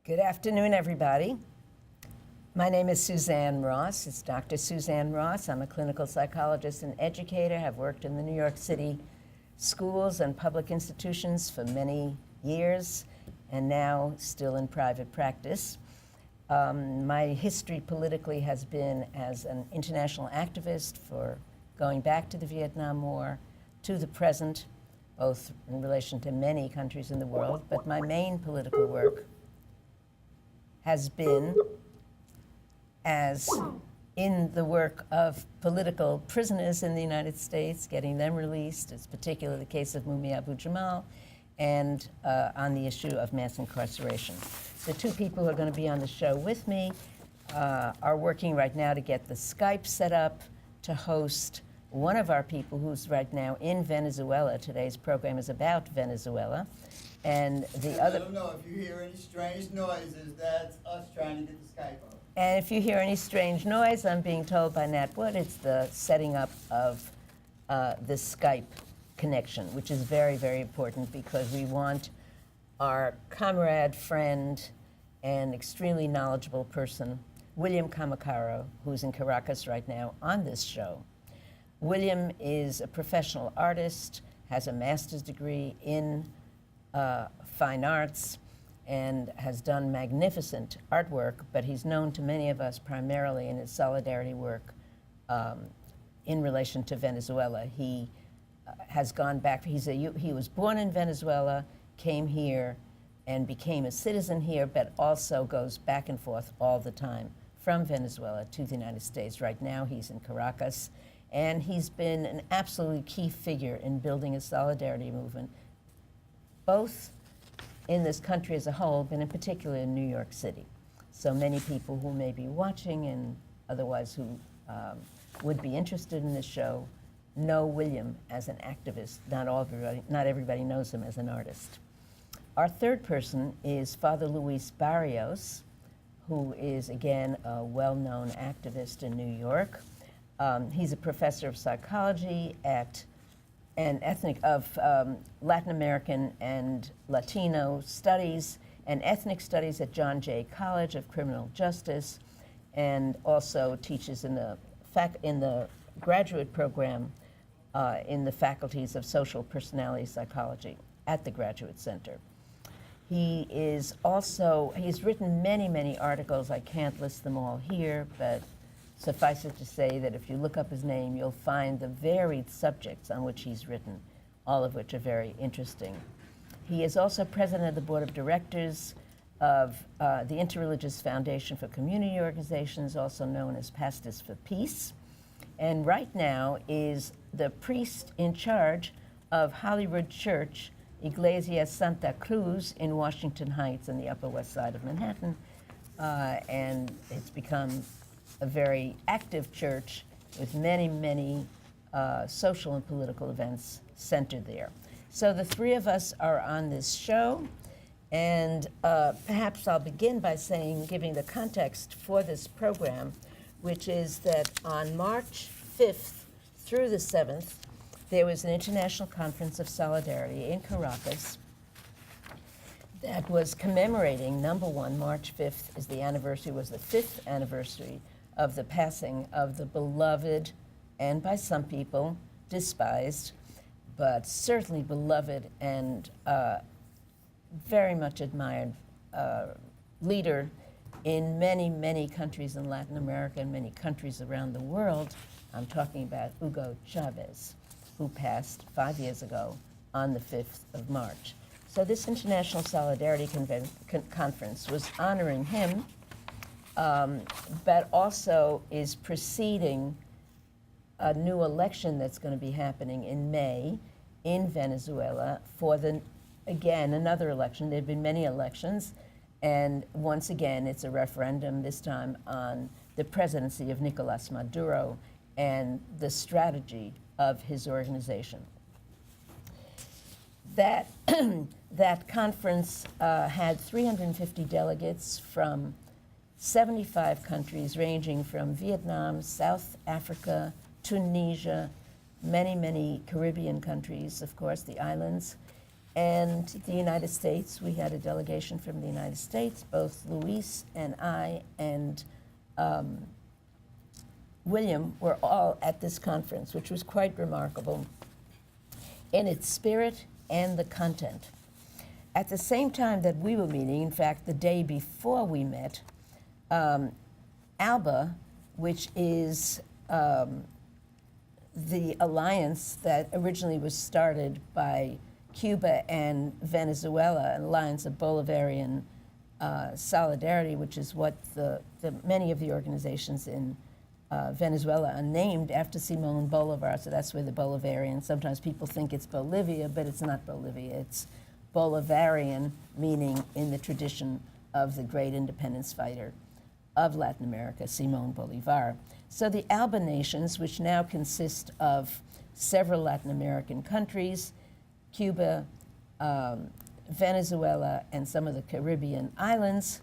Good afternoon, everybody. My name is Suzanne Ross. It's Dr. Suzanne Ross. I'm a clinical psychologist and educator. Have worked in the New York City schools and public institutions for many years, and now still in private practice. My history politically has been as an international activist for going back to the Vietnam War, to the present, both in relation to many countries in the world, but my main political work has been as in the work of political prisoners in the United States, getting them released. It's particularly the case of Mumia Abu-Jamal, and on the issue of mass incarceration. The two people who are going to be on the show with me are working right now to get the Skype set up to host one of our people who's right now in Venezuela. Today's program is about Venezuela. And the other. I don't know if you hear any strange noises. That's us trying to get the Skype up. And if you hear any strange noise, I'm being told by Nat Wood, it's the setting up of the Skype connection, which is very, very important because we want our comrade, friend, and extremely knowledgeable person, William Camacaro, who's in Caracas right now, on this show. William is a professional artist, has a master's degree in fine arts, and has done magnificent artwork, but he's known to many of us primarily in his solidarity work in relation to Venezuela. He has gone back, he was born in Venezuela, came here, and became a citizen here, but also goes back and forth all the time from Venezuela to the United States. Right now he's in Caracas, and he's been an absolutely key figure in building a solidarity movement, both in this country as a whole, but in particular in New York City. So many people who may be watching and otherwise who would be interested in this show know William as an activist. Not everybody knows him as an artist. Our third person is Father Luis Barrios, who is, again, a well-known activist in New York. He's a professor of psychology and Latin American and Latino studies and ethnic studies at John Jay College of Criminal Justice, and also teaches in the graduate program in the faculties of social personality psychology at the Graduate Center. He's written many, many articles. I can't list them all here, but suffice it to say that if you look up his name, you'll find the varied subjects on which he's written, all of which are very interesting. He is also president of the board of directors of the Interreligious Foundation for Community Organizations, also known as Pastors for Peace, and right now is the priest in charge of Hollywood Church, Iglesia Santa Cruz in Washington Heights on the Upper West Side of Manhattan, and it's become a very active church with many, many social and political events centered there. So the three of us are on this show, and perhaps I'll begin by giving the context for this program, which is that on March 5th through the 7th, there was an International Conference of Solidarity in Caracas that was commemorating, number one, March 5th was the 5th anniversary of the passing of the beloved, and by some people despised, but certainly beloved and very much admired leader in many, many countries in Latin America and many countries around the world. I'm talking about Hugo Chavez, who passed 5 years ago on the 5th of March. So this International Solidarity Conference was honoring him, but also is preceding a new election that's going to be happening in May in Venezuela for another election. There have been many elections, and once again, it's a referendum, this time on the presidency of Nicolas Maduro and the strategy of his organization. That conference had 350 delegates from 75 countries, ranging from Vietnam, South Africa, Tunisia, many, many Caribbean countries, of course, the islands, and the United States. We had a delegation from the United States, both Luis and I and William were all at this conference, which was quite remarkable in its spirit and the content. At the same time that we were meeting, in fact, the day before we met, ALBA, which is the alliance that originally was started by Cuba and Venezuela, an alliance of Bolivarian solidarity, which is what many of the organizations in Venezuela are named after Simon Bolivar, so that's where the Bolivarian, sometimes people think it's Bolivia, but it's not Bolivia, it's Bolivarian, meaning in the tradition of the great independence fighter of Latin America, Simon Bolivar. So the ALBA nations, which now consist of several Latin American countries, Cuba, Venezuela, and some of the Caribbean islands,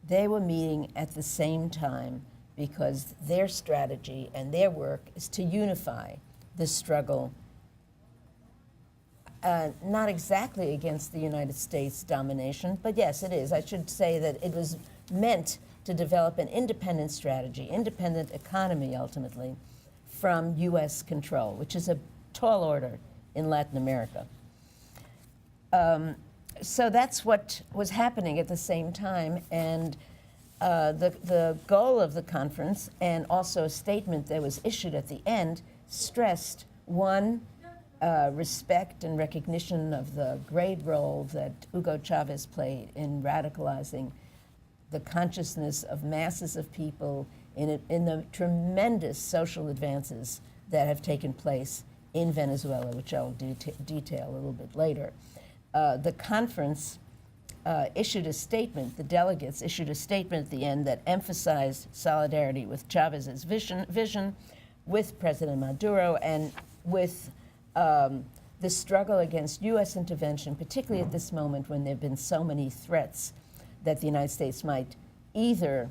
they were meeting at the same time because their strategy and their work is to unify the struggle, not exactly against the United States domination, but yes, it is. I should say that it was meant to develop an independent strategy, independent economy ultimately, from US control, which is a tall order in Latin America. So that's what was happening at the same time, and the goal of the conference, and also a statement that was issued at the end, stressed, one, respect and recognition of the great role that Hugo Chavez played in radicalizing the consciousness of masses of people in the tremendous social advances that have taken place in Venezuela, which I'll detail a little bit later. The conference issued a statement, the delegates issued a statement at the end that emphasized solidarity with Chavez's vision with President Maduro and with the struggle against US intervention, particularly at this moment when there have been so many threats that the United States might either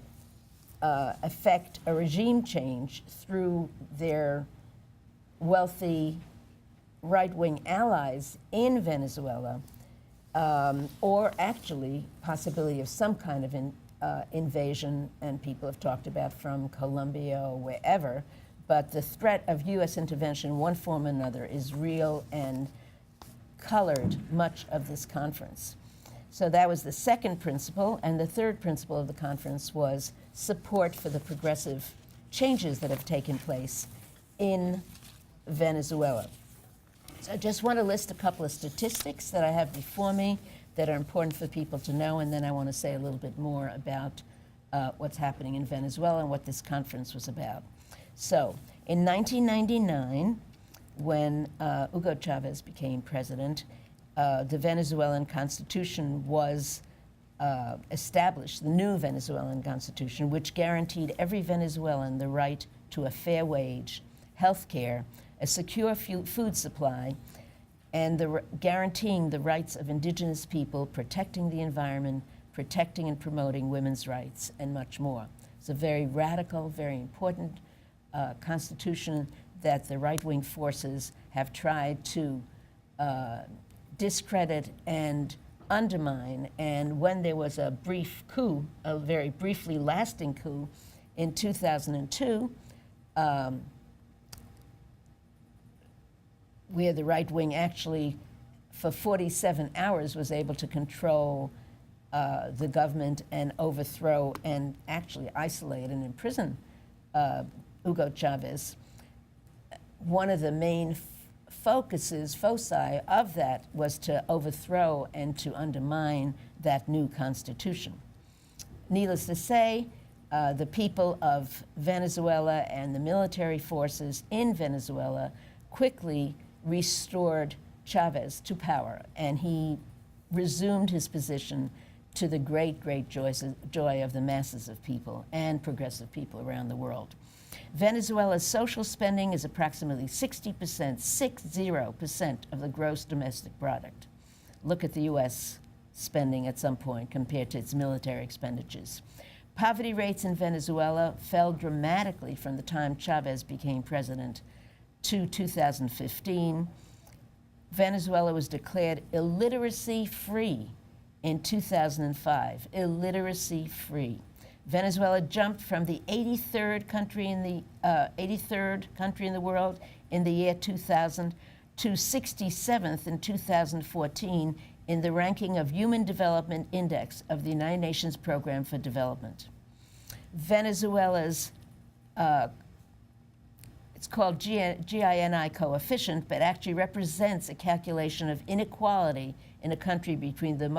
affect a regime change through their wealthy right-wing allies in Venezuela, or actually possibility of some kind of invasion, and people have talked about from Colombia or wherever, but the threat of US intervention in one form or another is real and colored much of this conference. So that was the second principle, and the third principle of the conference was support for the progressive changes that have taken place in Venezuela. So I just want to list a couple of statistics that I have before me that are important for people to know, and then I want to say a little bit more about what's happening in Venezuela and what this conference was about. So in 1999, when Hugo Chavez became president, the Venezuelan Constitution was established, the new Venezuelan Constitution, which guaranteed every Venezuelan the right to a fair wage, health care, a secure food supply, and guaranteeing the rights of indigenous people, protecting the environment, protecting and promoting women's rights, and much more. It's a very radical, very important constitution that the right-wing forces have tried to discredit and undermine. And when there was a brief coup, a very briefly lasting coup in 2002, where the right wing actually, for 47 hours, was able to control the government and overthrow and actually isolate and imprison Hugo Chavez. One of the main foci of that was to overthrow and to undermine that new constitution. Needless to say, the people of Venezuela and the military forces in Venezuela quickly restored Chavez to power, and he resumed his position to the great, great joy of the masses of people and progressive people around the world. Venezuela's social spending is approximately 60%, 60% of the gross domestic product. Look at the US spending at some point compared to its military expenditures. Poverty rates in Venezuela fell dramatically from the time Chavez became president to 2015. Venezuela was declared illiteracy-free in 2005. Illiteracy-free. Venezuela jumped from the 83rd country in the world in the year 2000 to 67th in 2014 in the ranking of Human Development Index of the United Nations Program for Development. Venezuela's it's called GINI coefficient, but actually represents a calculation of inequality in a country between the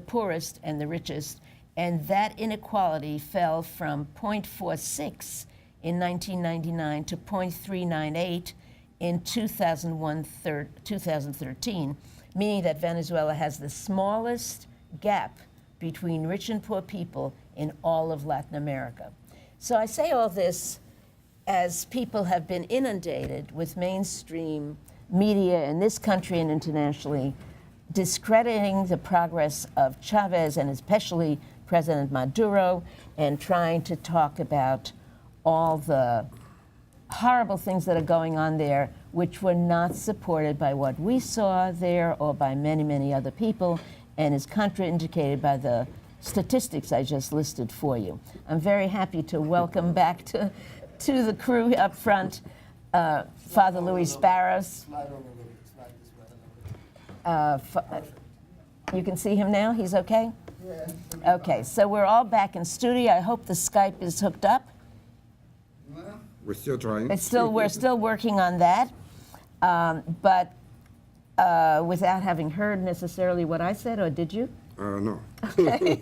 poorest and the richest. And that inequality fell from 0.46 in 1999 to 0.398 in 2013, meaning that Venezuela has the smallest gap between rich and poor people in all of Latin America. So I say all this as people have been inundated with mainstream media in this country and internationally discrediting the progress of Chavez and especially President Maduro, and trying to talk about all the horrible things that are going on there, which were not supported by what we saw there or by many, many other people, and is contraindicated by the statistics I just listed for you. I'm very happy to welcome back to the crew up front, Father Luis Barrios. You can see him now? He's okay? Yeah. Okay, so we're all back in studio. I hope the Skype is hooked up. We're still trying. We're still working on that, but without having heard necessarily what I said, or did you? No. Okay.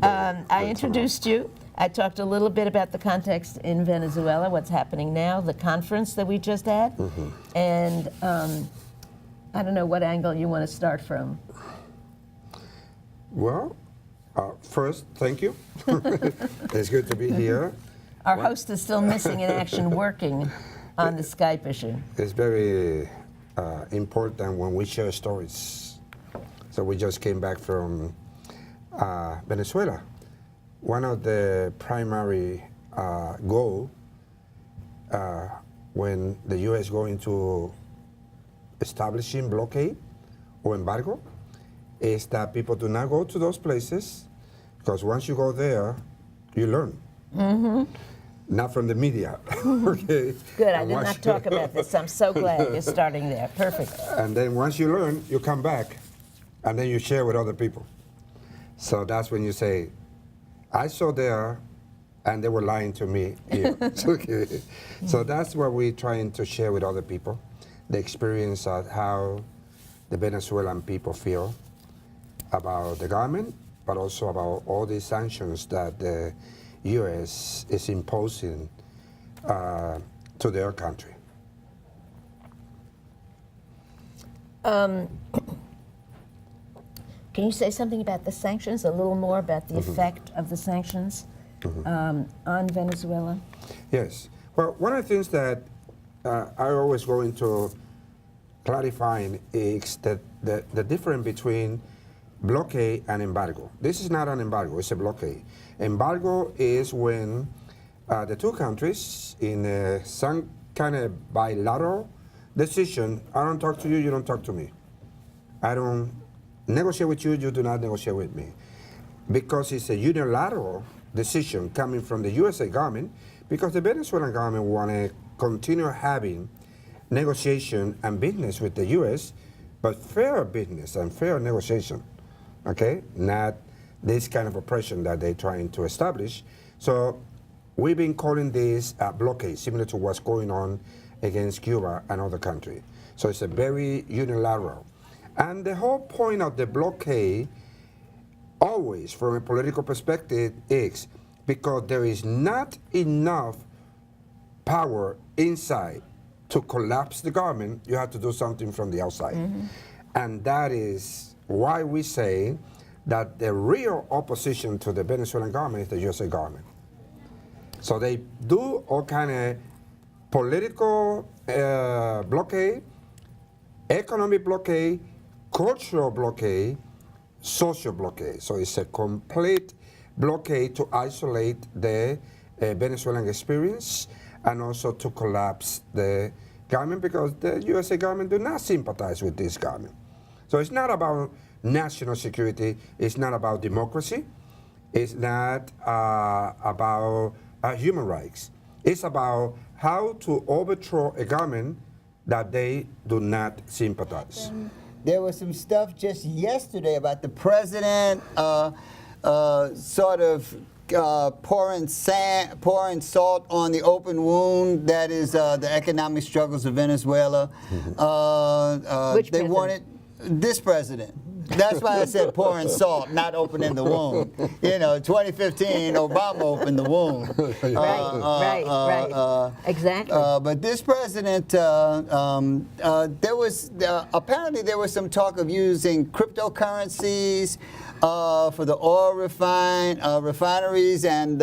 I introduced you. I talked a little bit about the context in Venezuela, what's happening now, the conference that we just had, and I don't know what angle you want to start from. Well, first, thank you. It's good to be here. Our host is still missing in action working on the Skype issue. It's very important when we share stories. So we just came back from Venezuela. One of the primary goal when the U.S. going to establishing blockade or embargo is that people do not go to those places, because once you go there, you learn. Not from the media. Okay. Good, I did not talk about this. I'm so glad you're starting there. Perfect. And then once you learn, you come back, and then you share with other people. So that's when you say, I saw there, and they were lying to me here. Okay. So that's what we're trying to share with other people, the experience of how the Venezuelan people feel about the government, but also about all these sanctions that the U.S. is imposing to their country. Can you say something about the sanctions, a little more about the effect of the sanctions on Venezuela? Yes. Well, one of the things that I always go into clarifying is that the difference between blockade and embargo. This is not an embargo, it's a blockade. Embargo is when the two countries, in some kind of bilateral decision, I don't talk to you, you don't talk to me. I don't negotiate with you, you do not negotiate with me. Because it's a unilateral decision coming from the USA government, because the Venezuelan government want to continue having negotiation and business with the US, but fair business and fair negotiation, okay? Not this kind of oppression that they're trying to establish. So we've been calling this a blockade, similar to what's going on against Cuba and other countries. So it's a very unilateral. And the whole point of the blockade, always from a political perspective, is because there is not enough power inside to collapse the government, you have to do something from the outside. And that is why we say that the real opposition to the Venezuelan government is the USA government. So they do all kind of political blockade, economic blockade, cultural blockade, social blockade. So it's a complete blockade to isolate the Venezuelan experience and also to collapse the government because the USA government do not sympathize with this government. So it's not about national security, it's not about democracy, it's not about human rights. It's about how to overthrow a government that they do not sympathize. There was some stuff just yesterday about the president sort of pouring salt on the open wound that is the economic struggles of Venezuela. Which they president? wanted this president. That's why I said pouring salt, not opening the wound. You know, 2015, Obama opened the wound. Right. Exactly. But this president, there was apparently there was some talk of using cryptocurrencies for the oil refineries, and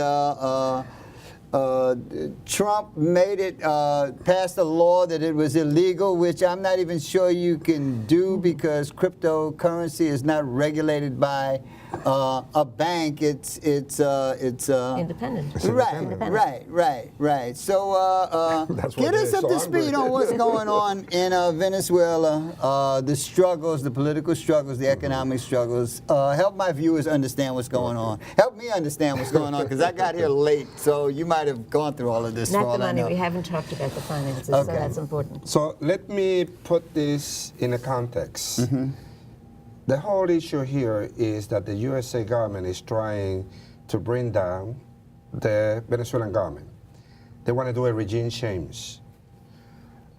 Trump made it passed a law that it was illegal, which I'm not even sure you can do because cryptocurrency is not regulated by a bank. It's Independent. Right. So That's why get us they're up so to speed hungry. on what's going on in Venezuela, the struggles, the political struggles, the economic struggles. Help my viewers understand what's going on. Help me understand what's going on because I got here late, so you might have gone through all of this. for Not all the I money. know. We haven't talked about the finances, so Okay. that's important. So let me put this in a context. Mm-hmm. The whole issue here is that the USA government is trying to bring down the Venezuelan government. They want to do a regime change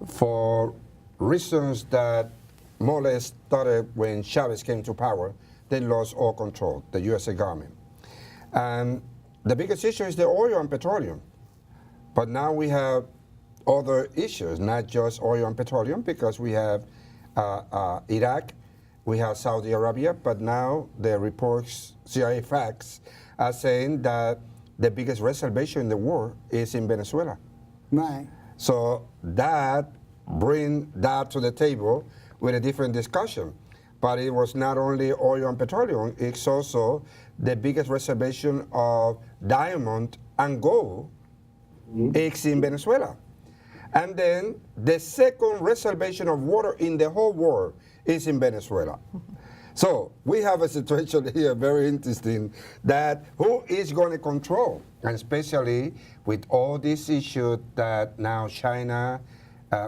for reasons that more or less started when Chavez came to power. They lost all control, the USA government. And the biggest issue is the oil and petroleum. But now we have other issues, not just oil and petroleum, because we have Iraq, we have Saudi Arabia, but now the reports, CIA facts, are saying that the biggest reservation in the world is in Venezuela. Right. So that bring that to the table with a different discussion. But it was not only oil and petroleum, it's also the biggest reservation of diamond and gold is in Venezuela. And then the second reservation of water in the whole world is in Venezuela. So we have a situation here very interesting that who is going to control, and especially with all these issues that now China,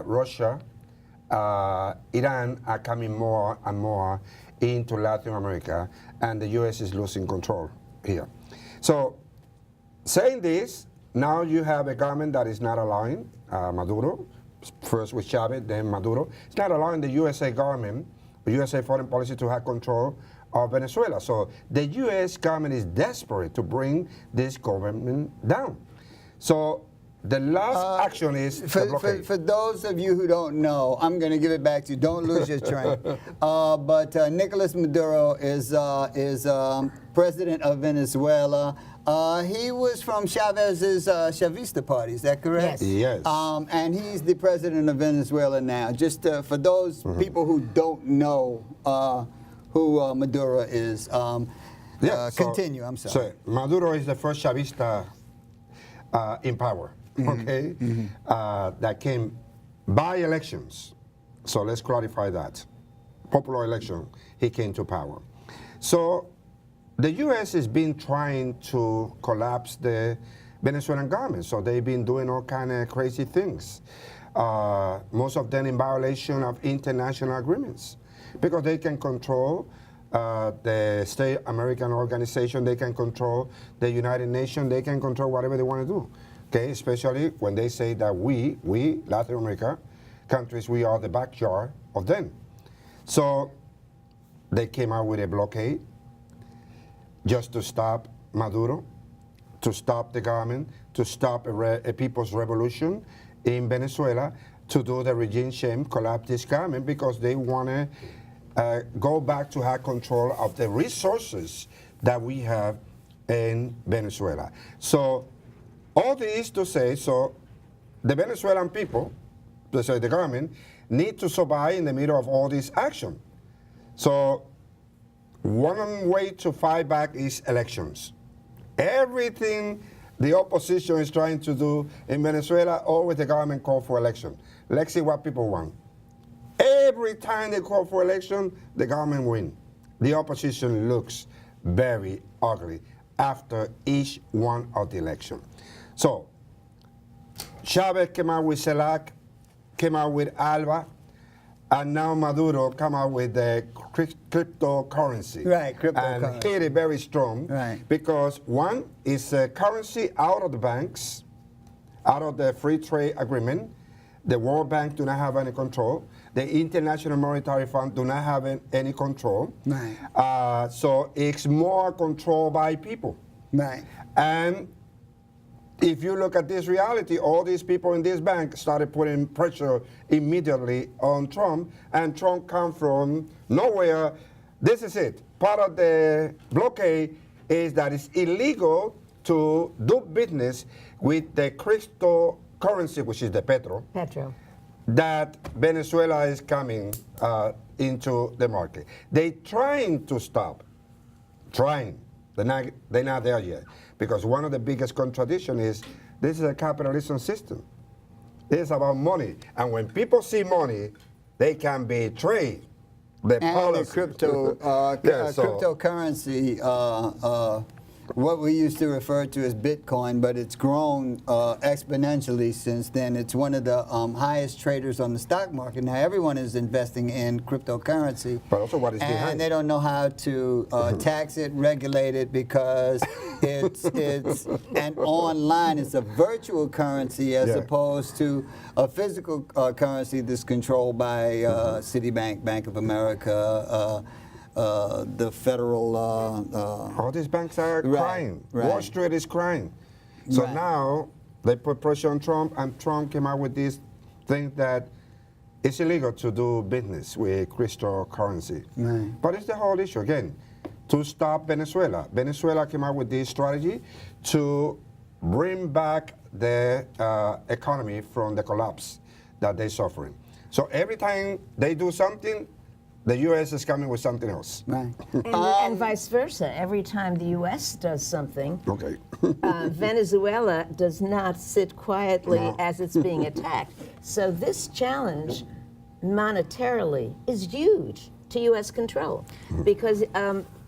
Russia, Iran are coming more and more into Latin America, and the U.S. is losing control here. So saying this, now you have a government that is not allowing Maduro, first with Chavez, then Maduro. It's not allowing the USA government, USA foreign policy to have control of Venezuela. So the US government is desperate to bring this government down. So the last action is the blockade. For those of you who don't know, I'm going to give it back to you. Don't lose your train. But Nicolas Maduro is president of Venezuela. He was from Chavez's Chavista party, is that correct? Yes. Yes. And he's the president of Venezuela now. Just for those people who don't know who Maduro is, continue, I'm sorry. So Maduro is the first Chavista in power, okay? That came by elections. So let's clarify that. Popular election, he came to power. So the U.S. has been trying to collapse the Venezuelan government, so they've been doing all kind of crazy things. Most of them in violation of international agreements, because they can control the state American organization, they can control the United Nations, they can control whatever they want to do. Okay, especially when they say that we, Latin America countries, we are the backyard of them. So they came out with a blockade just to stop Maduro, to stop the government, to stop a people's revolution in Venezuela, to do the regime change, collapse this government, because they want to go back to have control of the resources that we have in Venezuela. So all this is to say, so the Venezuelan people, let's say the government, need to survive in the middle of all this action. So one way to fight back is elections. Everything the opposition is trying to do in Venezuela, always the government call for election. Let's see what people want. Every time they call for election, the government win. The opposition looks very ugly after each one of the election. So, Chavez came out with CELAC, came out with ALBA, and now Maduro come out with the cryptocurrency. Right, cryptocurrency. And hit it very strong. Right. Because one is a currency out of the banks, out of the free trade agreement. The World Bank do not have any control. The International Monetary Fund do not have any control. Right. So it's more controlled by people. Right. And if you look at this reality, all these people in this bank started putting pressure immediately on Trump, and Trump come from nowhere. This is it. Part of the blockade is that it's illegal to do business with the cryptocurrency, which is the petro, that Venezuela is coming into the market. They trying to stop, trying. They're not there yet. Because one of the biggest contradictions is this is a capitalism system. It's about money. And when people see money, they can betray the policy. Cryptocurrency, what we used to refer to as Bitcoin, but it's grown exponentially since then. It's one of the highest traders on the stock market. Now everyone is investing in cryptocurrency. But also what is behind. And they don't know how to tax it, regulate it, because it's an online, it's a virtual currency as opposed to a physical currency that's controlled by Citibank, Bank of America, the federal... all these banks are crying. Right. Wall Street is crying. So now they put pressure on Trump, and Trump came out with this thing that it's illegal to do business with cryptocurrency. Right. But it's the whole issue, again, to stop Venezuela. Venezuela came out with this strategy to bring back the economy from the collapse that they're suffering. So every time they do something, the U.S. is coming with something else. Right. And vice versa. Every time the U.S. does something, Venezuela does not sit quietly as it's being attacked. So this challenge, monetarily, is huge to U.S. control, because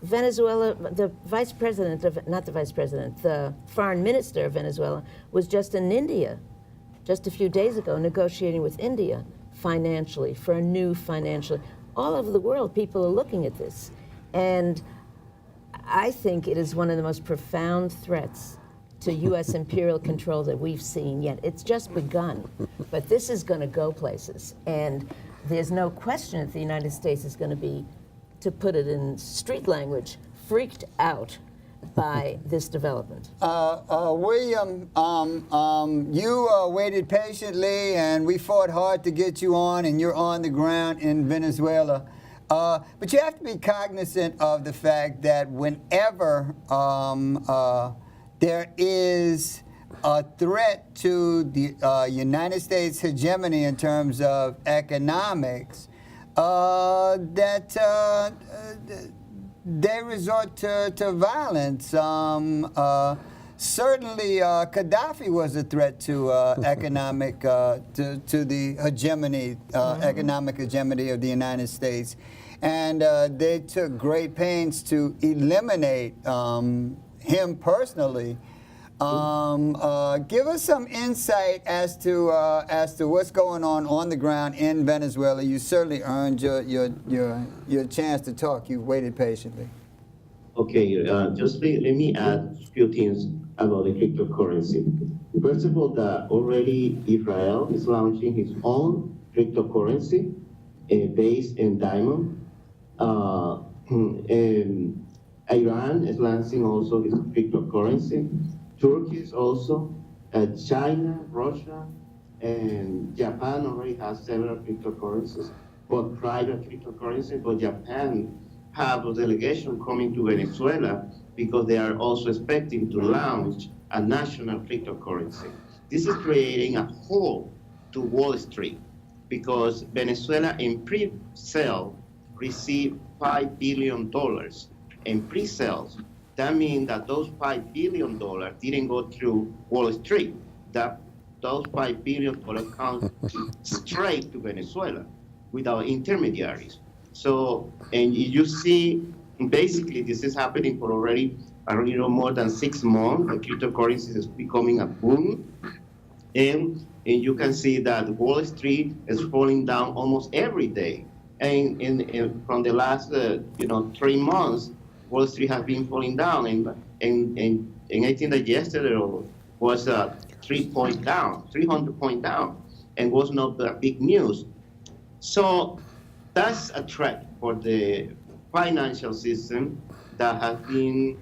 Venezuela, the vice president of, not the vice president, the foreign minister of Venezuela was just in India, just a few days ago, negotiating with India financially for a new financial. All over the world, people are looking at this. And I think it is one of the most profound threats to U.S. imperial control that we've seen yet. It's just begun, but this is going to go places. And there's no question that the United States is going to be, to put it in street language, freaked out by this development. William, you waited patiently, and we fought hard to get you on, and you're on the ground in Venezuela. But you have to be cognizant of the fact that whenever there is a threat to the United States hegemony in terms of economics, they resort to violence. Certainly, Gaddafi was a threat to economic, to the hegemony, economic hegemony of the United States. And they took great pains to eliminate him personally. Give us some insight as to what's going on the ground in Venezuela. You certainly earned your chance to talk. You waited patiently. Okay, just let me add a few things about the cryptocurrency. First of all, already Israel is launching its own cryptocurrency based in diamond. Iran is launching also its cryptocurrency. Turkey is also, China, Russia, and Japan already has several cryptocurrencies, but private cryptocurrency. But Japan have a delegation coming to Venezuela because they are also expecting to launch a national cryptocurrency. This is creating a hole to Wall Street because Venezuela in pre-sale received $5 billion in pre-sales that means that those $5 billion didn't go through Wall Street. That those $5 billion come straight to Venezuela without intermediaries. So, and you see, basically, this is happening for already a little more than 6 months. The cryptocurrency is becoming a boom. And you can see that Wall Street is falling down almost every day. And from the last 3 months, Wall Street has been falling down. And I think that yesterday was 300 point down, and was not a big news. So that's a threat for the financial system that has been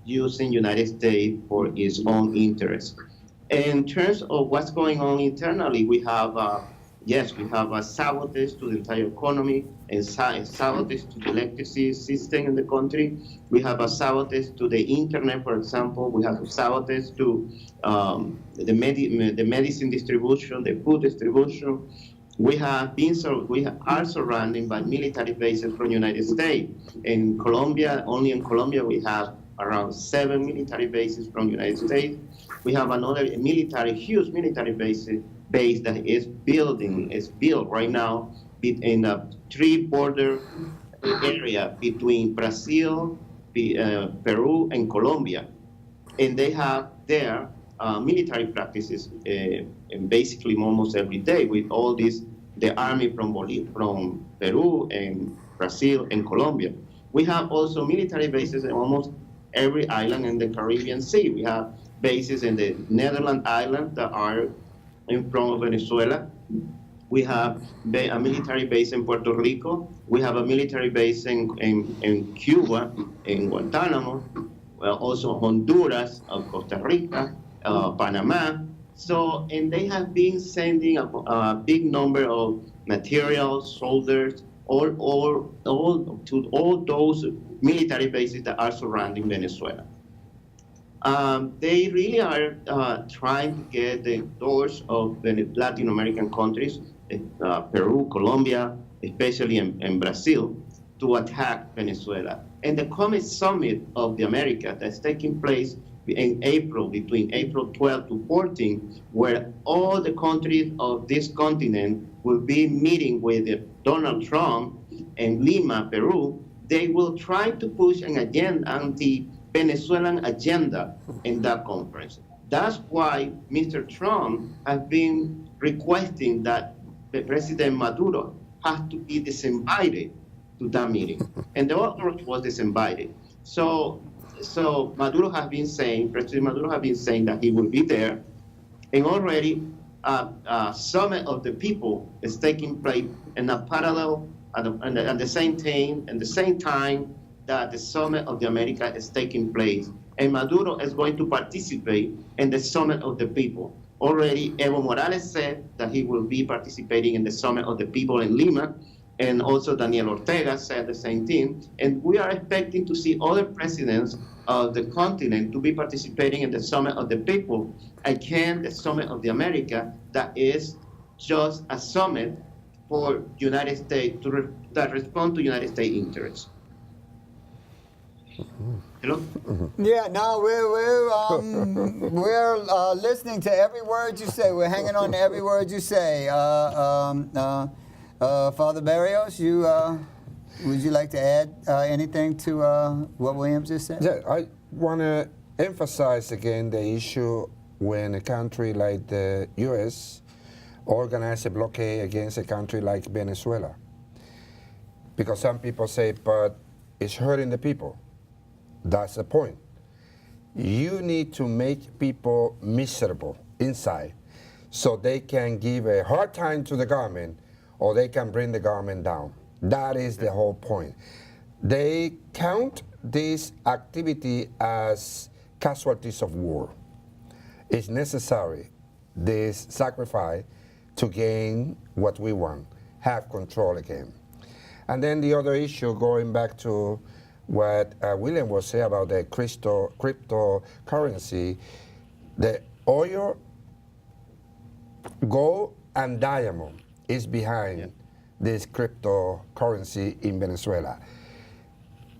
using United States for its own interest. In terms of what's going on internally, we have a sabotage to the entire economy and sabotage to the electricity system in the country. We have a sabotage to the internet, for example. We have a sabotage to the medicine distribution, the food distribution. We are surrounded by military bases from the United States. In Colombia, only in Colombia, we have around 7 military bases from the United States. We have another huge military base that is built right now in a 3-border area between Brazil, Peru, and Colombia. And they have their military practices basically almost every day with all this, the army from Peru and Brazil and Colombia. We have also military bases in almost every island in the Caribbean Sea. We have bases in the Netherlands Islands that are in front of Venezuela. We have a military base in Puerto Rico. We have a military base in Cuba, in Guantanamo, also Honduras, Costa Rica, Panama. So, and they have been sending a big number of materials, soldiers, all to all those military bases that are surrounding Venezuela. They really are trying to get the doors of the Latin American countries, Peru, Colombia, especially in Brazil, to attack Venezuela. And the coming summit of the America that's taking place in April, between April 12 to 14, where all the countries of this continent will be meeting with Donald Trump in Lima, Peru, they will try to push an agenda, anti-Venezuelan agenda in that conference. That's why Mr. Trump has been requesting that the President Maduro has to be disinvited to that meeting. And the other was disinvited. So Maduro has been saying, President Maduro has been saying that he will be there. And already a summit of the people is taking place in a parallel at the same time that the summit of the America is taking place. And Maduro is going to participate in the summit of the people. Already Evo Morales said that he will be participating in the summit of the people in Lima. And also Daniel Ortega said the same thing. And we are expecting to see other presidents of the continent to be participating in the Summit of the People. Again, the Summit of the America, that is just a summit for United States that respond to United States interests. Hello? Yeah, no, we're listening to every word you say. We're hanging on to every word you say. Father Barrios, would you like to add anything to what Williams just said? Yeah, I want to emphasize again the issue when a country like the U.S. organizes a blockade against a country like Venezuela. Because some people say, but it's hurting the people. That's the point. You need to make people miserable inside so they can give a hard time to the government or they can bring the government down. That is the whole point. They count this activity as casualties of war. It's necessary, this sacrifice, to gain what we want, have control again. And then the other issue, going back to what William was saying about the cryptocurrency, the oil, gold, and diamond is behind this cryptocurrency in Venezuela.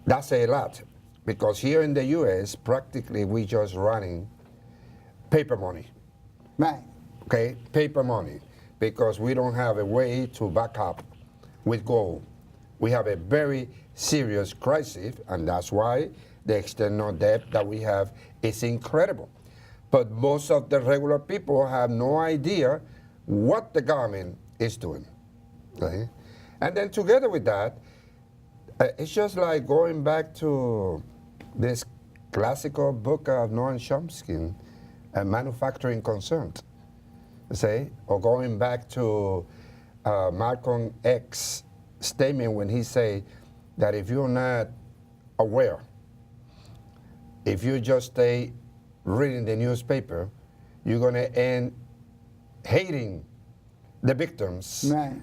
That's a lot. because here in the U.S., practically we just running paper money, Right. okay? Paper money, because we don't have a way to back up with gold. We have a very serious crisis, and that's why the external debt that we have is incredible. But most of the regular people have no idea what the government is doing. Okay? And then together with that, it's just like going back to this classical book of Noam Chomsky, Manufacturing Concerns, say, or going back to Malcolm X's statement when he say that if you're not aware, if you just stay reading the newspaper, you're going to end hating the victims Right.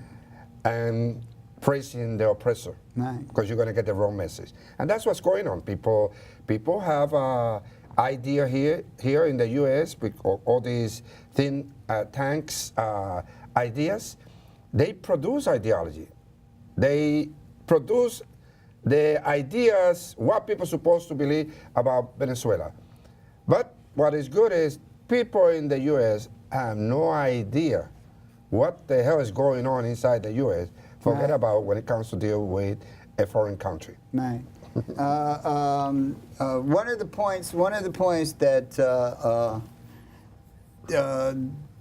and praising the oppressor, Right. because you're going to get the wrong message. And that's what's going on. People have idea here in the U.S. with all these think tanks ideas. They produce ideology. They produce the ideas what people are supposed to believe about Venezuela. But what is good is people in the U.S. have no idea what the hell is going on inside the U.S. Forget Right. about when it comes to deal with a foreign country. Right. One of the points that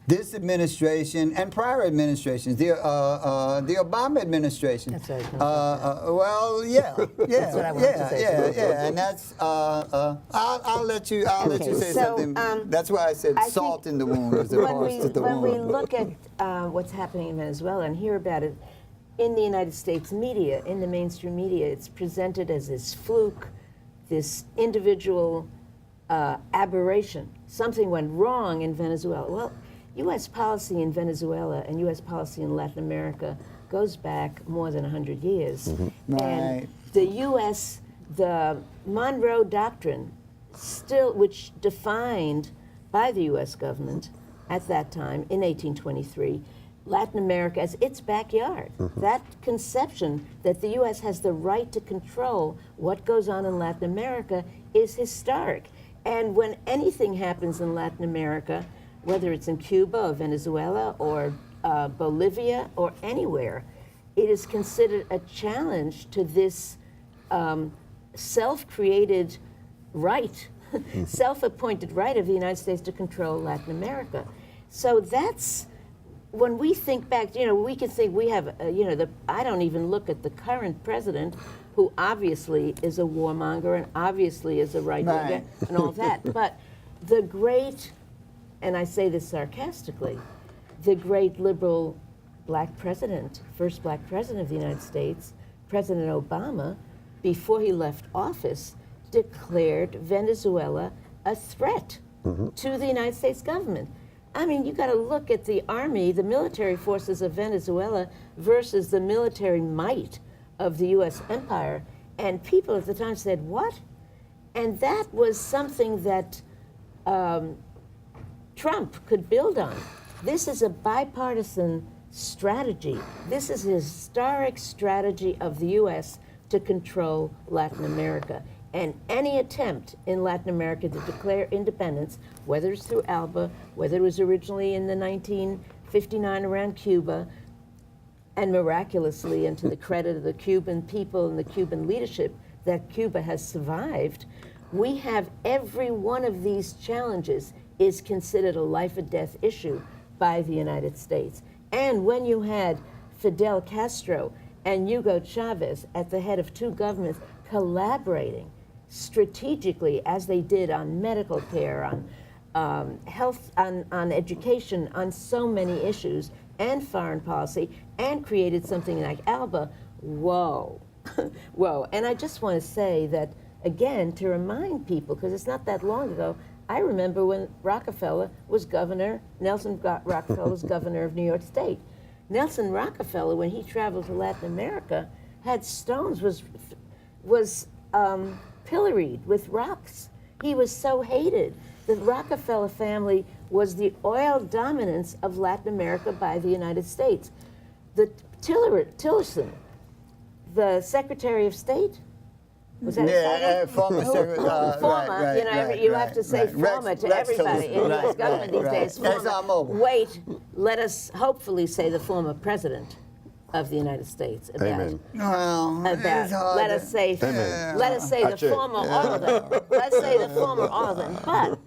this administration and prior administrations, the Obama administration. That's what I was gonna well, yeah, That's what I wanted to say. and that's. I'll let you Okay, say so, something. That's why I said I salt think in the wound as opposed to the when we wound. look at what's happening in Venezuela and hear about it in the United States media, in the mainstream media, it's presented as this fluke, this individual aberration. Something went wrong in Venezuela. Well, U.S. policy in Venezuela and U.S. policy in Latin America goes back more than 100 years. Right. And the U.S., the Monroe Doctrine, still, which defined by the U.S. government at that time in 1823, Latin America as its backyard. That conception that the U.S. has the right to control what goes on in Latin America is historic. And when anything happens in Latin America, whether it's in Cuba or Venezuela or Bolivia or anywhere, it is considered a challenge to this self-created right, self-appointed right of the United States to control Latin America. So that's, when we think back, we can think we have, I don't even look at the current president, who obviously is a warmonger and obviously is a right-winger Right. and all that, but the great, and I say this sarcastically, the great liberal black president, first black president of the United States, President Obama, before he left office, declared Venezuela a threat to the United States government. I mean, you got to look at the army, the military forces of Venezuela versus the military might of the U.S. empire, and people at the time said, what? And that was something that Trump could build on. This is a bipartisan strategy. This is a historic strategy of the U.S. to control Latin America. And any attempt in Latin America to declare independence, whether it's through ALBA, whether it was originally in the 1959 around Cuba, and miraculously, and to the credit of the Cuban people and the Cuban leadership, that Cuba has survived, we have every one of these challenges is considered a life or death issue by the United States. And when you had Fidel Castro and Hugo Chavez at the head of two governments collaborating strategically as they did on medical care, on health, on education, on so many issues, and foreign policy, and created something like ALBA, whoa, whoa. And I just want to say that, again, to remind people, because it's not that long ago, I remember when Rockefeller was governor, Nelson Rockefeller was governor of New York State. Nelson Rockefeller, when he traveled to Latin America, had stones, was pilloried with rocks. He was so hated. The Rockefeller family was the oil dominance of Latin America by the United States. The Tillerson, the Secretary of State, Was that a title? Former secretary. Former, you know, you have to say former to everybody in U.S. government these days. That's our mobile. Wait, let us hopefully say the former president of the United States. Amen. Well, it's hard Let to- us say, Amen. let us say the Achoo. former all of them. Let's say the former all of them. But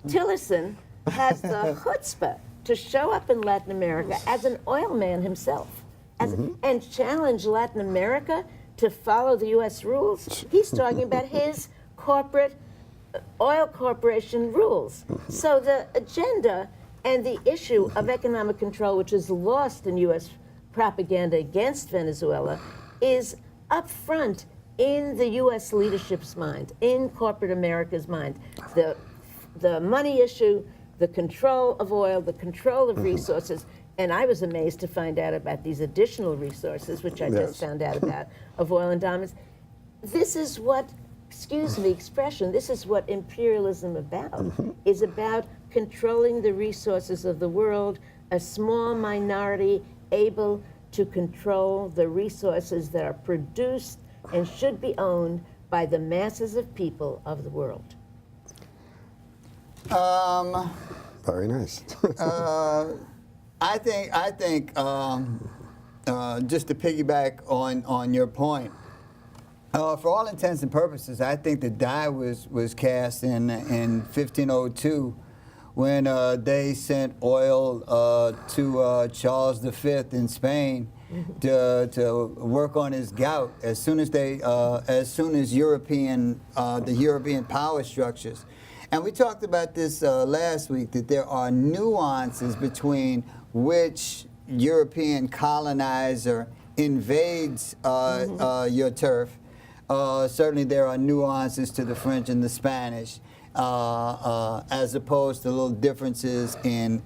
Tillerson has the chutzpah to show up in Latin America as an oil man himself, and challenge Latin America to follow the U.S. rules. He's talking about his corporate oil corporation rules. So the agenda and the issue of economic control, which is lost in U.S. propaganda against Venezuela, is up front in the U.S. leadership's mind, in corporate America's mind. The money issue, the control of oil, the control of resources, and I was amazed to find out about these additional resources, which I just found out about, of oil and diamonds. This is what, excuse me, expression, this is what imperialism is about controlling the resources of the world, a small minority able to control the resources that are produced and should be owned by the masses of people of the world. Very nice. I think just to piggyback on your point, for all intents and purposes, I think the die was cast in 1502 when they sent oil to Charles V in Spain to work on his gout. As soon as the European power structures. And we talked about this last week, that there are nuances between which European colonizer invades your turf. Certainly there are nuances to the French and the Spanish, as opposed to little differences in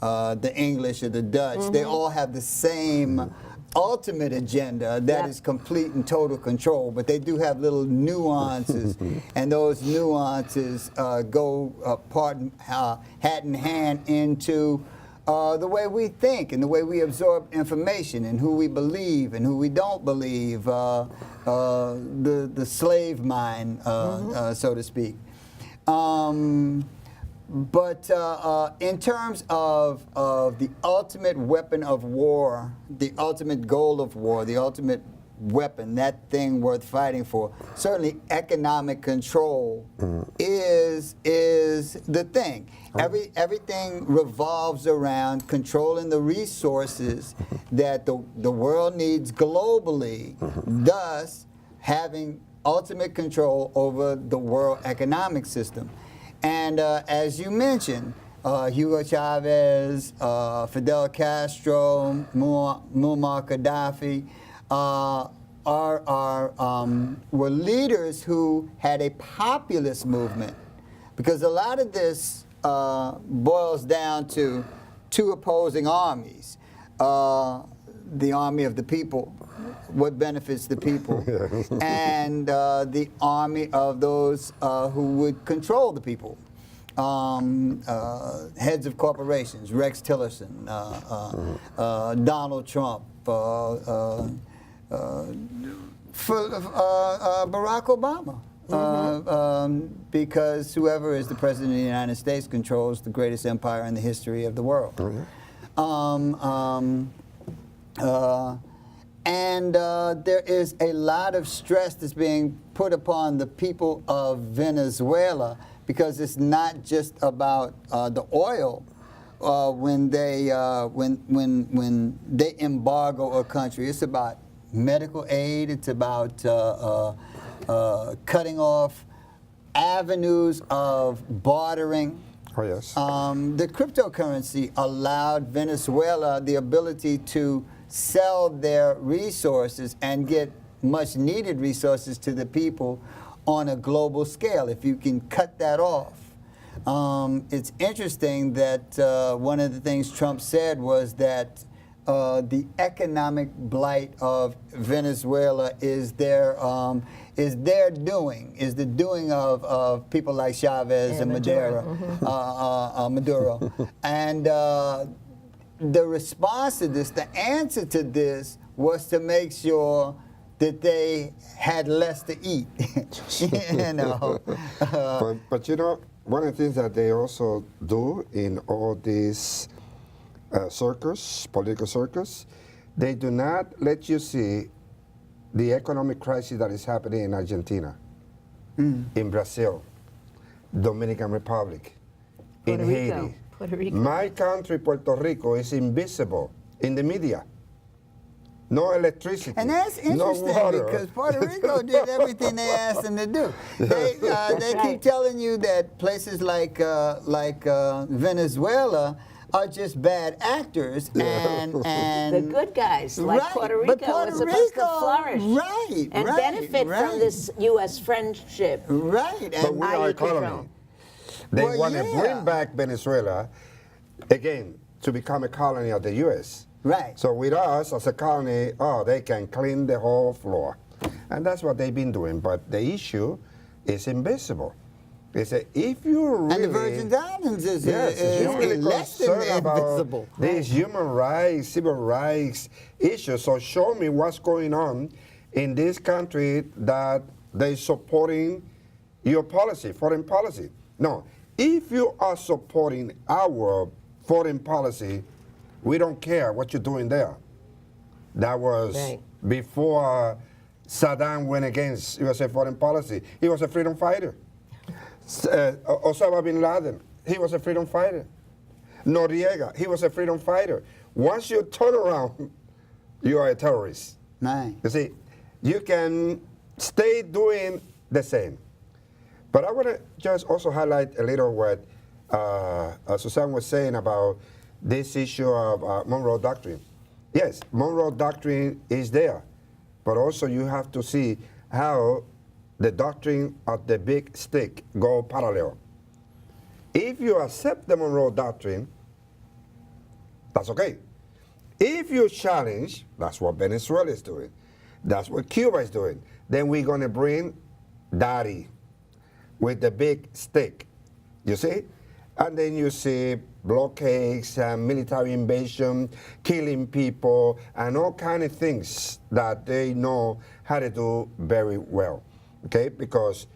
the English or the Dutch. They all have the same ultimate agenda that is complete and total control, but they do have little nuances, and those nuances go hat in hand into the way we think and the way we absorb information and who we believe and who we don't believe, the slave mind, so to speak. But in terms of the ultimate weapon of war, the ultimate goal of war, the ultimate weapon, that thing worth fighting for, certainly economic control is the thing. Everything revolves around controlling the resources that the world needs globally, thus having ultimate control over the world economic system. And as you mentioned, Hugo Chavez, Fidel Castro, Muammar Gaddafi were leaders who had a populist movement, because a lot of this boils down to two opposing armies. The army of the people, what benefits the people, and the army of those who would control the people. Heads of corporations, Rex Tillerson, Donald Trump, Barack Obama. Because whoever is the president of the United States controls the greatest empire in the history of the world. And there is a lot of stress that's being put upon the people of Venezuela, because it's not just about the oil. When they embargo a country, it's about medical aid. It's about cutting off avenues of bartering. Oh, yes. The cryptocurrency allowed Venezuela the ability to sell their resources and get much needed resources to the people on a global scale. If you can cut that off. It's interesting that one of the things Trump said was that the economic blight of Venezuela is the doing of people like Chavez and Maduro. And the response to this, the answer to this, was to make sure that they had less to eat. You know. But you know, one of the things that they also do in all these political circus, they do not let you see the economic crisis that is happening in Argentina, in Brazil, Dominican Republic, in Puerto Rico. Haiti. Puerto Rico. My country, Puerto Rico, is invisible in the media. No electricity. And that's no interesting water. because Puerto Rico did everything they asked them to do. They keep right. telling you that places like Venezuela are just bad actors and The good guys, like Right, Puerto but Rico, Puerto are supposed to Rico, flourish right, and right, benefit right. from this U.S. friendship. right. But And we are IE economy. control. They Well, want to yeah. bring back Venezuela again to become a colony of the U.S. right. So with us as a colony, they can clean the whole floor. And that's what they've been doing. But the issue is invisible. They say, if you really... And the Virgin Islands is, Yes, if you're really less than concerned about invisible. these human rights, civil rights issues, so show me what's going on in this country that they're supporting your policy, foreign policy. No, if you are supporting our foreign policy, we don't care what you're doing there. That was Right. before Saddam went against USA foreign policy. He was a freedom fighter. Osama bin Laden, he was a freedom fighter. Noriega, he was a freedom fighter. Once you turn around, you are a terrorist. Right. You see, you can stay doing the same. But I want to just also highlight a little what Suzanne was saying about this issue of Monroe Doctrine. Yes, Monroe Doctrine is there, but also you have to see how the doctrine of the big stick go parallel. If you accept the Monroe Doctrine, that's okay. If you challenge, that's what Venezuela is doing, that's what Cuba is doing, then we're going to bring Daddy with the big stick, you see? And then you see blockades and military invasion, killing people, and all kind of things that they know how to do very well, okay? Because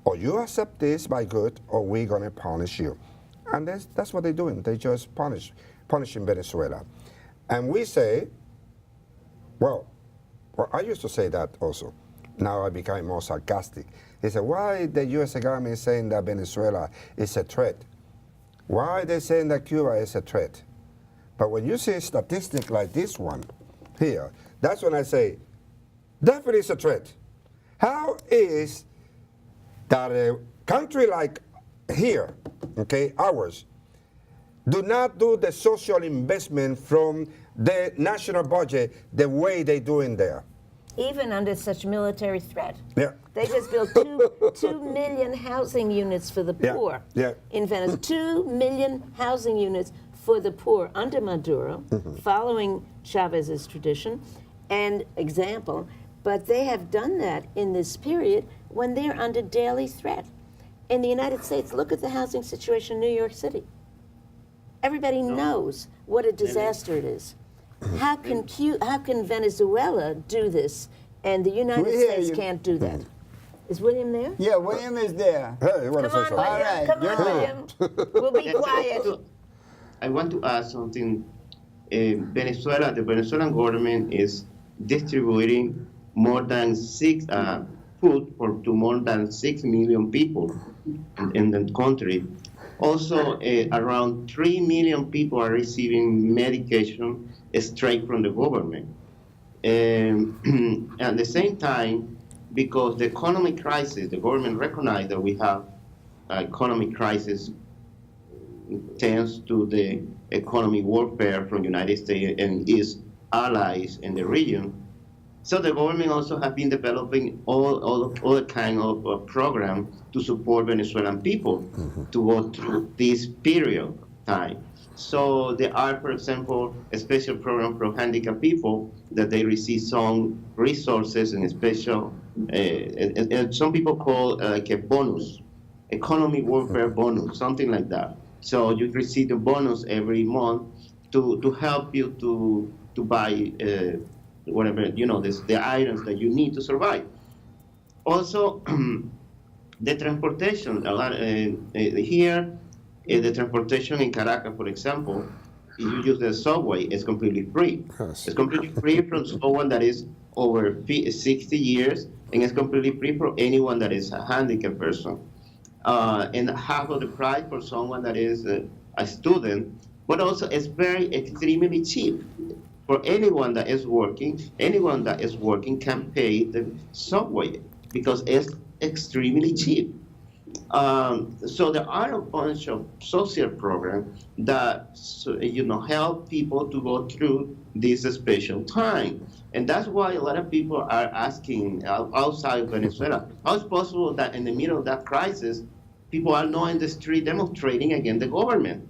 or you accept this by good, or we're gonna punish you. And that's what they're doing. They just punishing Venezuela. And we say, well, I used to say that also. Now I became more sarcastic. He said, why the U.S. government is saying that Venezuela is a threat? Why are they saying that Cuba is a threat? But when you see a statistic like this one here, that's when I say, definitely it's a threat. How is that a country like here, okay, ours, do not do the social investment from the national budget the way they do in there? Even under such military threat. Yeah. They just built 2 million housing units for the Yeah, poor yeah. in Venezuela. 2 million housing units for the poor under Maduro, following Chavez's tradition and example. But they have done that in this period when they're under daily threat. In the United States, look at the housing situation in New York City. Everybody knows what a disaster it is. How can Venezuela do this and the United We hear States you. can't do that? Is William there? Yeah, William is there. Hey, you want to Come say on, something? William. All right, Come you're on, on. William. We'll be quiet. I want to add something. Venezuela, the Venezuelan government is distributing more than food to more than 6 million people in the country. Also, around 3 million people are receiving medication straight from the government. At the same time, because the economic crisis, the government recognized that we have economic crisis thanks to the economic warfare from the United States and its allies in the region. So the government also has been developing all kind of program to support Venezuelan people to go through this period of time. So there are, for example, a special program for handicapped people that they receive some resources and special, and some people call like a bonus, economic warfare bonus, something like that. So you receive a bonus every month to help you to buy whatever, the items that you need to survive. Also, the transportation, here, the transportation in Caracas, for example, if you use the subway, it's completely free. Yes. It's completely free from someone that is over 60 years, and it's completely free for anyone that is a handicapped person. And half of the price for someone that is a student, but also it's very extremely cheap. For anyone that is working can pay the subway because it's extremely cheap. So there are a bunch of social programs that help people to go through this special time, and that's why a lot of people are asking outside of Venezuela, how is it possible that in the middle of that crisis, people are not in the street demonstrating against the government?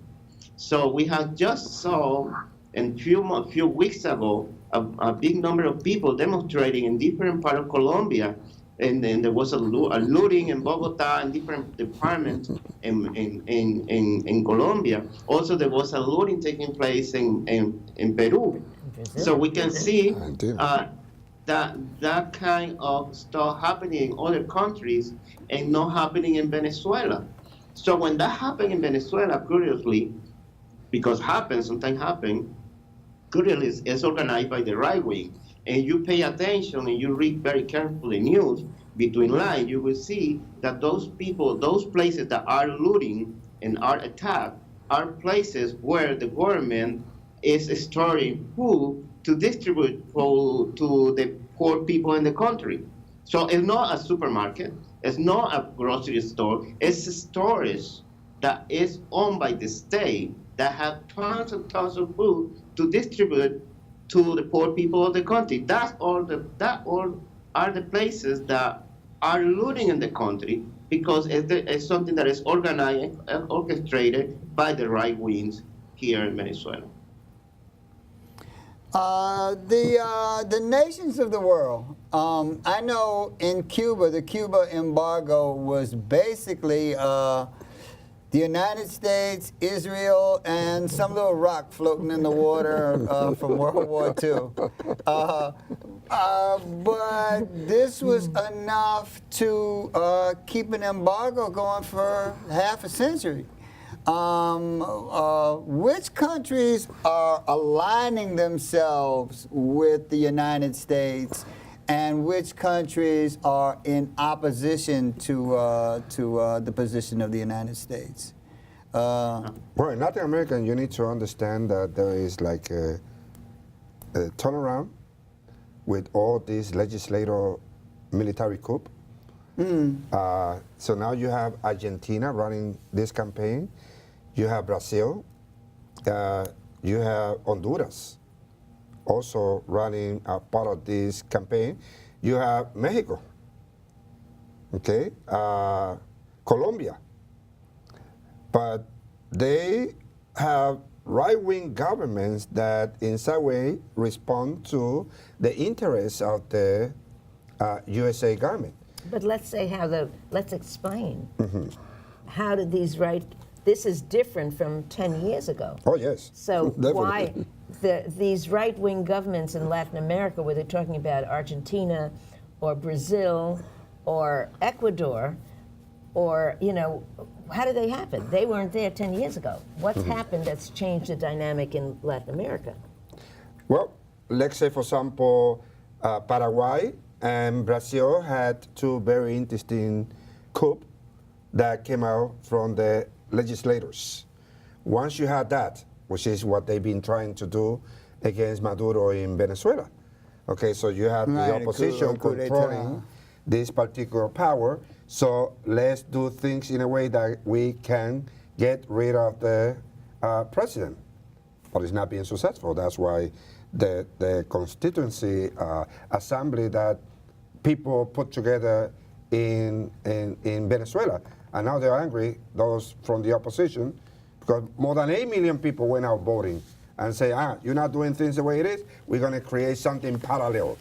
So we have just saw a few weeks ago a big number of people demonstrating in different parts of Colombia. And then there was a looting in Bogota and different departments in Colombia. Also, there was a looting taking place in Peru. So we can see that kind of stuff happening in other countries and not happening in Venezuela. So when that happened in Venezuela, curiously, because sometimes happen, curiously it's organized by the right wing. And you pay attention and you read very carefully news between lines, you will see that those people, those places that are looting and are attacked, are places where the government is storing food to distribute to the poor people in the country. So it's not a supermarket, it's not a grocery store, it's a storage that is owned by the state that have tons and tons of food to distribute to the poor people of the country. That all are the places that are looting in the country because it's something that is organized and orchestrated by the right wings here in Venezuela. The nations of the world. I know in Cuba, the Cuba embargo was basically the United States, Israel, and some little rock floating in the water from World War II. But this was enough to keep an embargo going for half a century. Which countries are aligning themselves with the United States, and which countries are in opposition to the position of the United States? Well, in Latin America, you need to understand that there is like a turnaround with all these legislative military coup. So now you have Argentina running this campaign. You have Brazil. You have Honduras also running a part of this campaign. You have Mexico, okay, Colombia. But they have right-wing governments that in some way respond to the interests of the USA government. But let's say let's explain. How did this is different from 10 years ago. Oh, yes. So why Definitely. these right-wing governments in Latin America, where they're talking about Argentina or Brazil or Ecuador, or, how did they happen? They weren't there 10 years ago. What's happened that's changed the dynamic in Latin America? Well, let's say, for example, Paraguay and Brazil had two very interesting coups that came out from the legislators. Once you had that, which is what they've been trying to do against Maduro in Venezuela. Okay, so you have the opposition controlling this particular power. So let's do things in a way that we can get rid of the president. But it's not being successful. That's why the constituency assembly that people put together in Venezuela, and now they're angry, those from the opposition, because more than 8 million people went out voting and say, you're not doing things the way it is, we're going to create something parallel.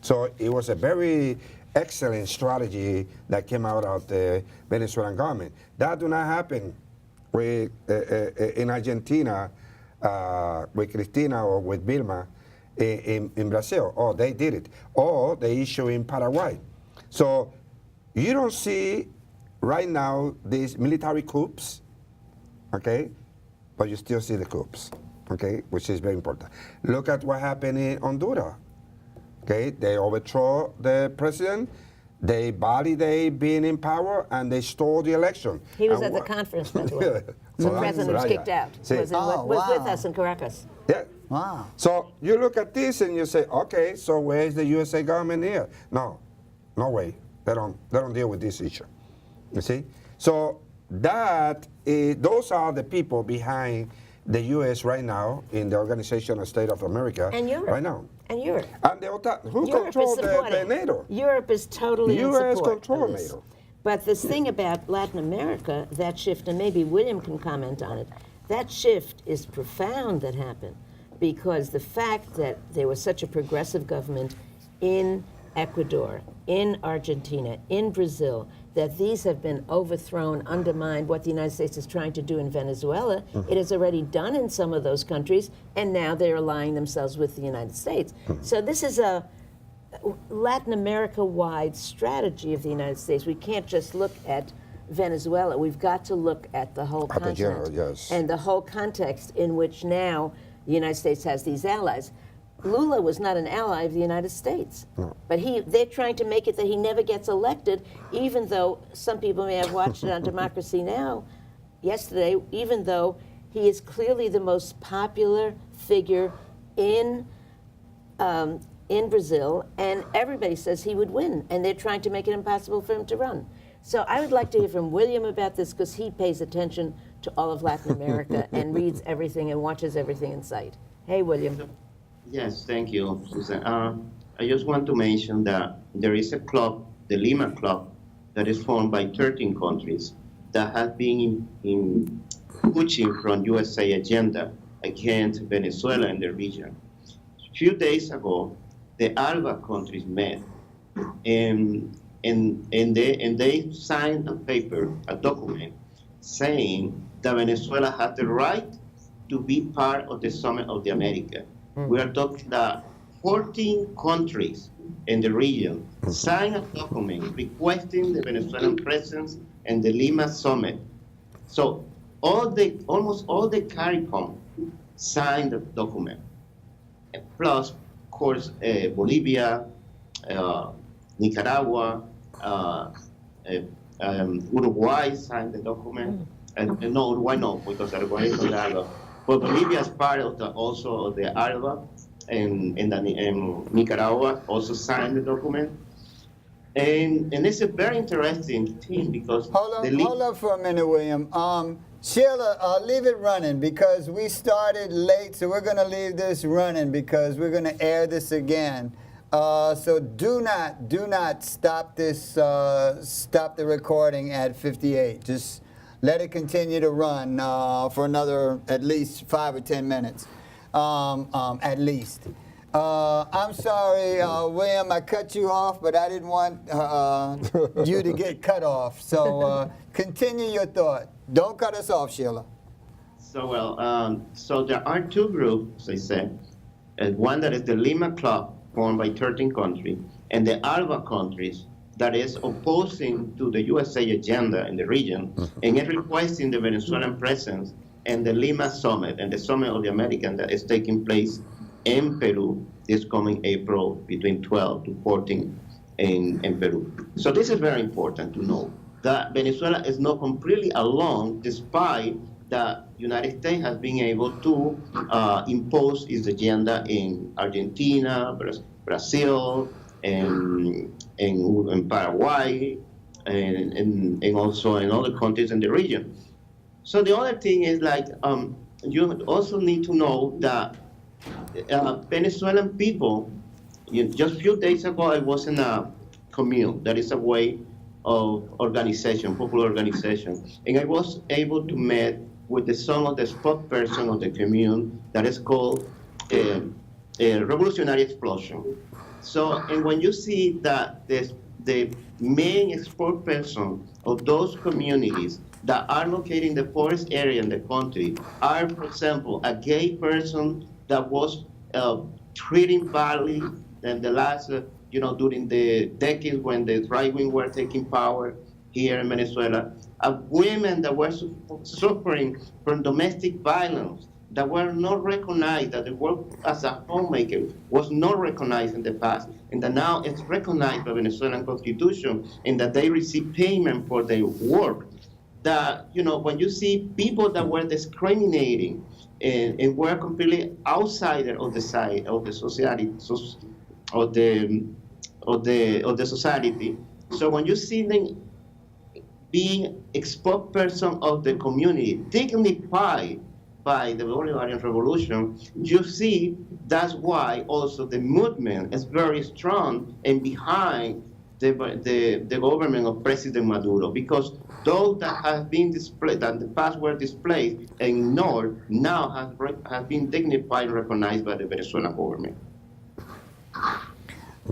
So it was a very excellent strategy that came out of the Venezuelan government. That do not happen with, in Argentina with Cristina or with Vilma, in Brazil. Oh, they did it. Or the issue in Paraguay. So you don't see right now these military coups, okay? But you still see the coups, okay? Which is very important. Look at what happened in Honduras, okay? They overthrow the president, they validate being in power, and they stole the election. He was And at the what- conference, by the way. So The president was right, kicked yeah. out. See. Was with us in Caracas. Yeah. Wow. So you look at this and you say, okay, so where is the USA government here? No, no way. They don't deal with this issue. You see? So those are the people behind the U.S. right now in the Organization of States of America. And Europe. Right now. And Europe. And who Europe controls is the supporting. NATO? Europe is totally in US support control of this. NATO. But this thing about Latin America, that shift, and maybe William can comment on it, that shift is profound that happened because the fact that there was such a progressive government in Ecuador, in Argentina, in Brazil, that these have been overthrown, undermined, what the United States is trying to do in Venezuela. It is already done in some of those countries, and now they're aligning themselves with the United States. So this is a Latin America-wide strategy of the United States. We can't just look at Venezuela. We've got to look at the whole At the continent general, yes. and the whole context in which now the United States has these allies. Lula was not an ally of the United States, but they're trying to make it that he never gets elected, even though some people may have watched it on Democracy Now! Yesterday, even though he is clearly the most popular figure in Brazil, and everybody says he would win, and they're trying to make it impossible for him to run. So I would like to hear from William about this because he pays attention to all of Latin America and reads everything and watches everything in sight. Hey, William. Yes, thank you, Suzanne. I just want to mention that there is a club, the Lima Club, that is formed by 13 countries that has been in pushing from USA agenda against Venezuela in the region. A few days ago, the ALBA countries met, and they signed a paper, a document, saying that Venezuela has the right to be part of the Summit of the America. We are talking that 14 countries in the region signed a document requesting the Venezuelan presence in the Lima Summit. So almost all the CARICOM signed the document. Plus, of course, Bolivia, Nicaragua, Uruguay signed the document. And no, Uruguay no, because Uruguay is on the ALBA. But Bolivia is part of also of the ALBA, and Nicaragua also signed the document. And it's a very interesting thing because Hold up for a minute, William. Sheila, leave it running because we started late, so we're going to leave this running because we're going to air this again. So do not stop this. Stop the recording at 58. Just let it continue to run for another at least 5 or 10 minutes, at least. I'm sorry, William, I cut you off, but I didn't want you to get cut off. So continue your thought. Don't cut us off, Sheila. So there are two groups, I said. One that is the Lima Club, formed by 13 countries, and the ALBA countries, that is opposing to the USA agenda in the region, and is requesting the Venezuelan presence in the Lima Summit, and the Summit of the American that is taking place in Peru this coming April between 12 to 14 in Peru. So this is very important to know that Venezuela is not completely alone, despite the United States has been able to impose its agenda in Argentina, Brazil, and Paraguay, and also in other countries in the region. So the other thing is you also need to know that Venezuelan people, just a few days ago, I was in a commune, that is a way of organization, popular organization, and I was able to meet with some of the spokesperson of the commune that is called a Revolutionary Explosion. So, and when you see that the main spokesperson of those communities that are located in the poorest area in the country are, for example, a gay person that was treating badly than the last, during the decades when the right wing were taking power here in Venezuela, of women that were suffering from domestic violence, that were not recognized, that the work as a homemaker was not recognized in the past, and that now it's recognized by Venezuelan constitution, and that they receive payment for their work. That, when you see people that were discriminating and were completely outsider of the side of the society, of the society. So when you see them being a spokesperson of the community, dignified by the Bolivarian Revolution, you see that's why also the movement is very strong and behind the government of President Maduro, because those that have been displayed, that in the past were displaced and ignored, now have been dignified and recognized by the Venezuelan government.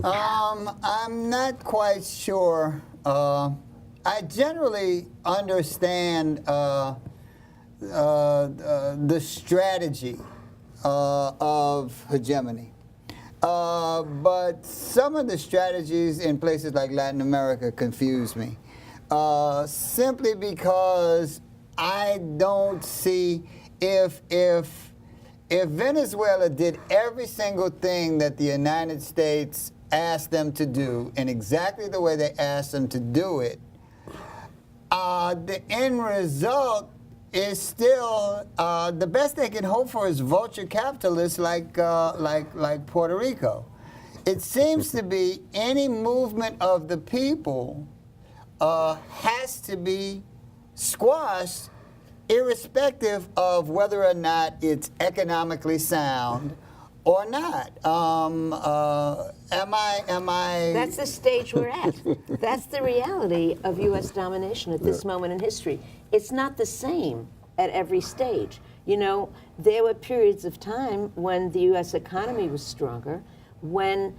I'm not quite sure. I generally understand the strategy of hegemony. But some of the strategies in places like Latin America confuse me. Simply because I don't see if Venezuela did every single thing that the United States asked them to do in exactly the way they asked them to do it, the end result is still the best they can hope for is vulture capitalists like Puerto Rico. It seems to be any movement of the people has to be squashed, irrespective of whether or not it's economically sound or not. Am I? That's the stage we're at. That's the reality of U.S. domination at this moment in history. It's not the same at every stage. There were periods of time when the U.S. economy was stronger, when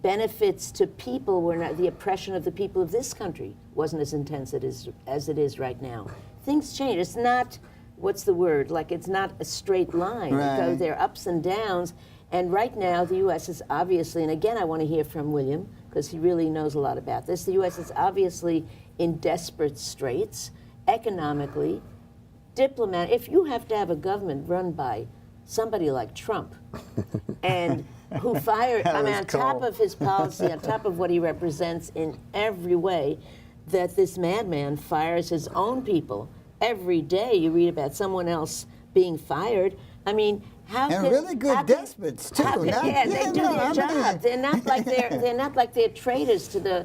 benefits to people were not, the oppression of the people of this country wasn't as intense as it is right now. Things change. It's not, what's the word? Like, it's not a straight line. Right. There are ups and downs. And right now, the U.S. is obviously, and again, I want to hear from William, because he really knows a lot about this. The U.S. is obviously in desperate straits, economically, diplomatic. If you have to have a government run by somebody like Trump, and who fired, on top of his policy, on top of what he represents in every way, that this madman fires his own people. Every day you read about someone else being fired. I mean, really good despots too. They do their job. They're not like they're traitors to the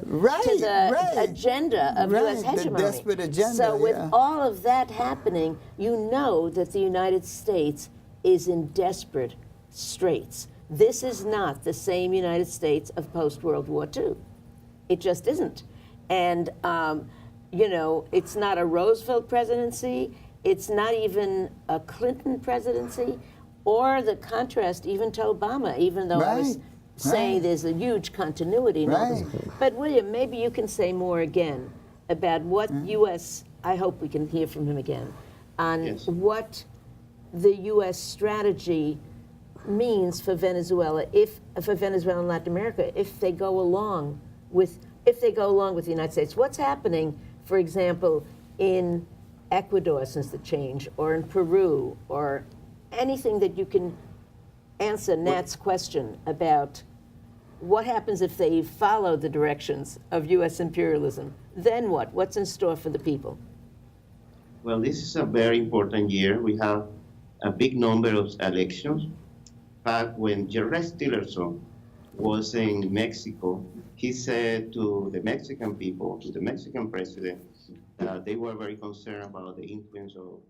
agenda of U.S. hegemony. The desperate agenda. So with all of that happening, you know that the United States is in desperate straits. This is not the same United States of post-World War II. It just isn't. And, it's not a Roosevelt presidency. It's not even a Clinton presidency, or the contrast even to Obama, even though I was saying there's a huge continuity in all this. But William, maybe you can say more again about what U.S., I hope we can hear from him again, on what the U.S. strategy means for Venezuela, for Venezuela and Latin America, if they go along with the United States. What's happening, for example, in Ecuador since the change, or in Peru, or anything that you can answer Nat's question about what happens if they follow the directions of U.S. imperialism? Then what? What's in store for the people? Well, this is a very important year. We have a big number of elections. In fact, when Rex Tillerson was in Mexico, he said to the Mexican people, to the Mexican president, that they were very concerned about the influence of